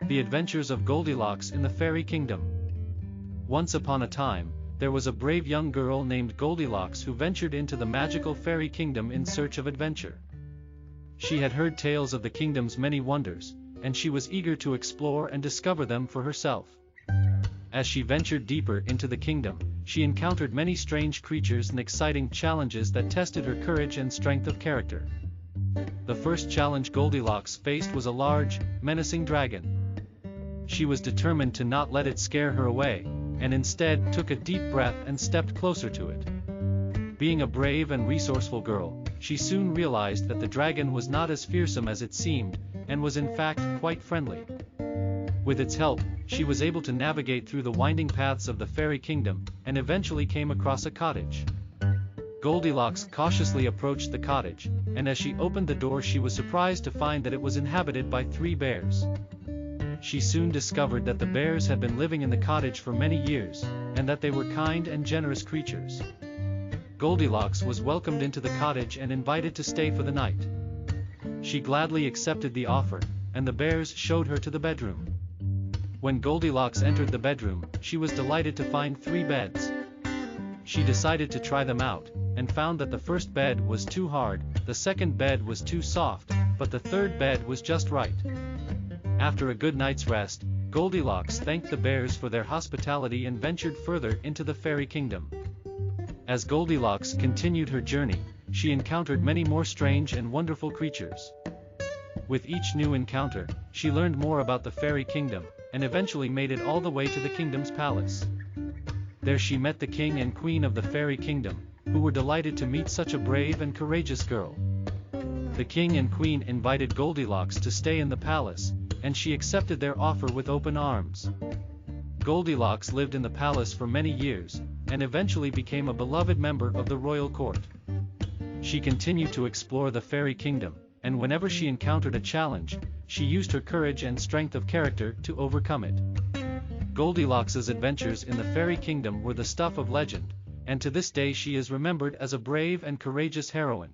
The Adventures of Goldilocks in the Fairy Kingdom. Once upon a time, there was a brave young girl named Goldilocks who ventured into the magical fairy kingdom in search of adventure. She had heard tales of the kingdom's many wonders, and she was eager to explore and discover them for herself. As she ventured deeper into the kingdom, she encountered many strange creatures and exciting challenges that tested her courage and strength of character. The first challenge Goldilocks faced was a large, menacing dragon. She was determined to not let it scare her away, and instead took a deep breath and stepped closer to it. Being a brave and resourceful girl, she soon realized that the dragon was not as fearsome as it seemed, and was in fact quite friendly. With its help, she was able to navigate through the winding paths of the fairy kingdom, and eventually came across a cottage. Goldilocks cautiously approached the cottage, and as she opened the door she was surprised to find that it was inhabited by 3 bears. She soon discovered that the bears had been living in the cottage for many years, and that they were kind and generous creatures. Goldilocks was welcomed into the cottage and invited to stay for the night. She gladly accepted the offer, and the bears showed her to the bedroom. When Goldilocks entered the bedroom, she was delighted to find 3 beds. She decided to try them out, and found that the first bed was too hard, the second bed was too soft, but the third bed was just right. After a good night's rest, Goldilocks thanked the bears for their hospitality and ventured further into the fairy kingdom. As Goldilocks continued her journey, she encountered many more strange and wonderful creatures. With each new encounter, she learned more about the fairy kingdom, and eventually made it all the way to the kingdom's palace. There she met the king and queen of the fairy kingdom, who were delighted to meet such a brave and courageous girl. The king and queen invited Goldilocks to stay in the palace, and she accepted their offer with open arms. Goldilocks lived in the palace for many years, and eventually became a beloved member of the royal court. She continued to explore the fairy kingdom, and whenever she encountered a challenge, she used her courage and strength of character to overcome it. Goldilocks's adventures in the fairy kingdom were the stuff of legend, and to this day she is remembered as a brave and courageous heroine.